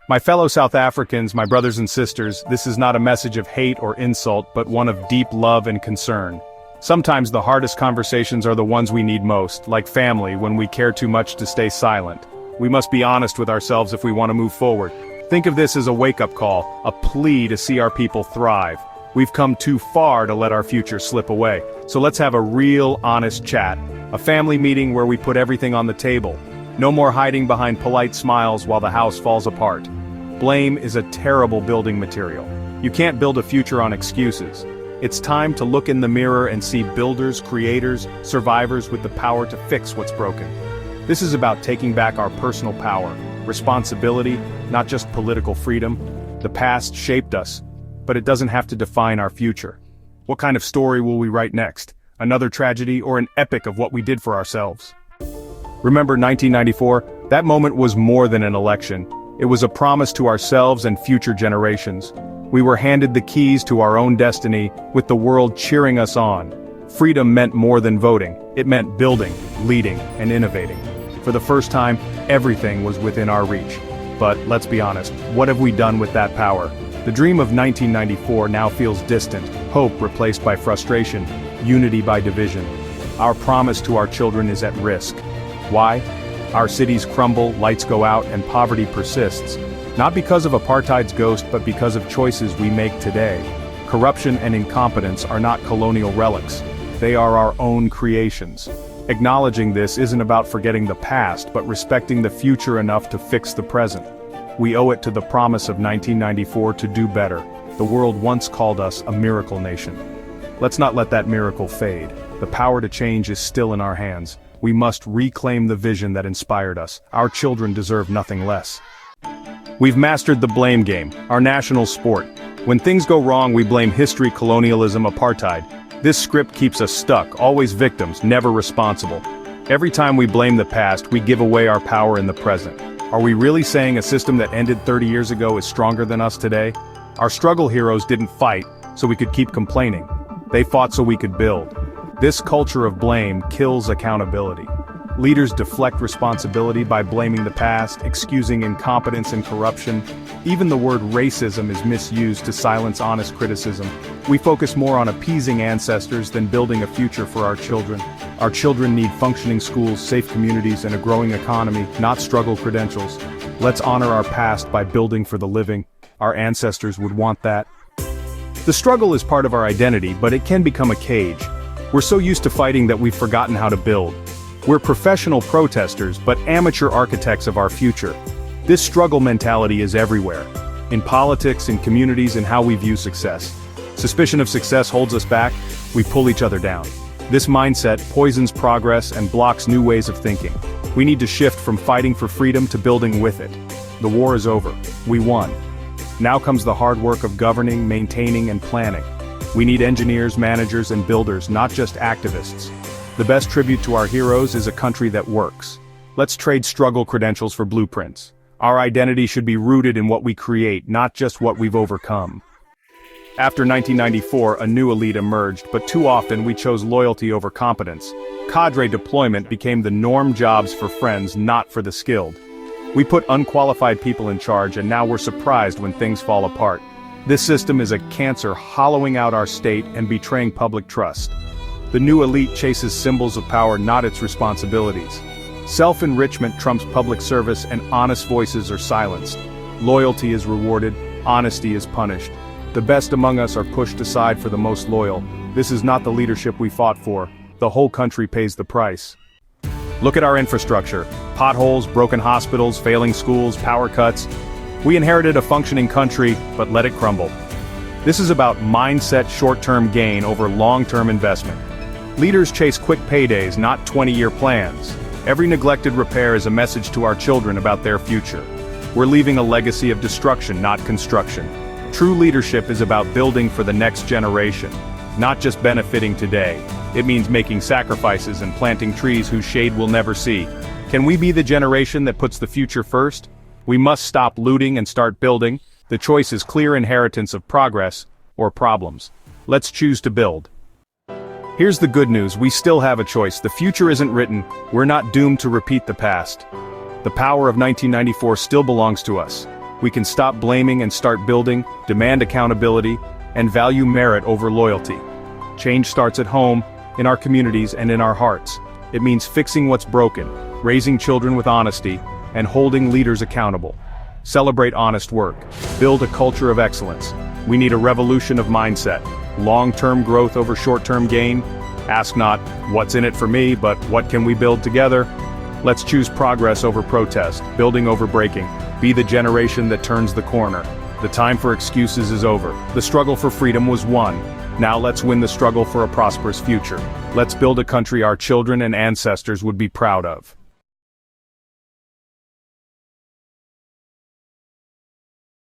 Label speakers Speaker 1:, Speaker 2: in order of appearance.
Speaker 1: My fellow South Africans, my brothers and sisters, this is not a message of hate or insult, but one of deep love and concern. Sometimes the hardest conversations are the ones we need most, like family, when we care too much to stay silent. We must be honest with ourselves if we want to move forward. Think of this as a wake-up call, a plea to see our people thrive. We've come too far to let our future slip away. So let's have a real, honest chat. A family meeting where we put everything on the table. No more hiding behind polite smiles while the house falls apart. Blame is a terrible building material. You can't build a future on excuses. It's time to look in the mirror and see builders, creators, survivors with the power to fix what's broken. This is about taking back our personal power, responsibility, not just political freedom. The past shaped us, but it doesn't have to define our future. What kind of story will we write next? Another tragedy or an epic of what we did for ourselves? Remember 1994? That moment was more than an election. It was a promise to ourselves and future generations. We were handed the keys to our own destiny, with the world cheering us on. Freedom meant more than voting. It meant building, leading, and innovating. For the first time, everything was within our reach. But let's be honest, what have we done with that power? The dream of 1994 now feels distant, hope replaced by frustration, unity by division. Our promise to our children is at risk. Why? Our cities crumble, lights go out, and poverty persists. Not because of apartheid's ghost, but because of choices we make today. Corruption and incompetence are not colonial relics. They are our own creations. Acknowledging this isn't about forgetting the past, but respecting the future enough to fix the present. We owe it to the promise of 1994 to do better. The world once called us a miracle nation. Let's not let that miracle fade. The power to change is still in our hands. We must reclaim the vision that inspired us. Our children deserve nothing less. We've mastered the blame game, our national sport. When things go wrong, we blame history, colonialism, apartheid. This script keeps us stuck, always victims, never responsible. Every time we blame the past, we give away our power in the present. Are we really saying a system that ended 30 years ago is stronger than us today? Our struggle heroes didn't fight so we could keep complaining. They fought so we could build. This culture of blame kills accountability. Leaders deflect responsibility by blaming the past, excusing incompetence and corruption. Even the word racism is misused to silence honest criticism. We focus more on appeasing ancestors than building a future for our children. Our children need functioning schools, safe communities, and a growing economy, not struggle credentials. Let's honor our past by building for the living. Our ancestors would want that. The struggle is part of our identity, but it can become a cage. We're so used to fighting that we've forgotten how to build. We're professional protesters, but amateur architects of our future. This struggle mentality is everywhere. In politics, in communities, and how we view success. Suspicion of success holds us back, we pull each other down. This mindset poisons progress and blocks new ways of thinking. We need to shift from fighting for freedom to building with it. The war is over. We won. Now comes the hard work of governing, maintaining, and planning. We need engineers, managers, and builders, not just activists. The best tribute to our heroes is a country that works. Let's trade struggle credentials for blueprints. Our identity should be rooted in what we create, not just what we've overcome. After 1994, a new elite emerged, but too often we chose loyalty over competence. Cadre deployment became the norm, jobs for friends, not for the skilled. We put unqualified people in charge, and now we're surprised when things fall apart. This system is a cancer, hollowing out our state and betraying public trust. The new elite chases symbols of power, not its responsibilities. Self-enrichment trumps public service, and honest voices are silenced. Loyalty is rewarded, honesty is punished. The best among us are pushed aside for the most loyal. This is not the leadership we fought for. The whole country pays the price. Look at our infrastructure. Potholes, broken hospitals, failing schools, power cuts. We inherited a functioning country, but let it crumble. This is about mindset, short-term gain over long-term investment. Leaders chase quick paydays, not 20-year plans. Every neglected repair is a message to our children about their future. We're leaving a legacy of destruction, not construction. True leadership is about building for the next generation, not just benefiting today. It means making sacrifices and planting trees whose shade we'll never see. Can we be the generation that puts the future first? We must stop looting and start building. The choice is clear: inheritance of progress or problems. Let's choose to build. Here's the good news, we still have a choice. The future isn't written. We're not doomed to repeat the past. The power of 1994 still belongs to us. We can stop blaming and start building, demand accountability, and value merit over loyalty. Change starts at home, in our communities, and in our hearts. It means fixing what's broken, raising children with honesty, and holding leaders accountable. Celebrate honest work. Build a culture of excellence. We need a revolution of mindset. Long-term growth over short-term gain. Ask not, what's in it for me, but what can we build together? Let's choose progress over protest, building over breaking. Be the generation that turns the corner. The time for excuses is over. The struggle for freedom was won. Now let's win the struggle for a prosperous future. Let's build a country our children and ancestors would be proud of.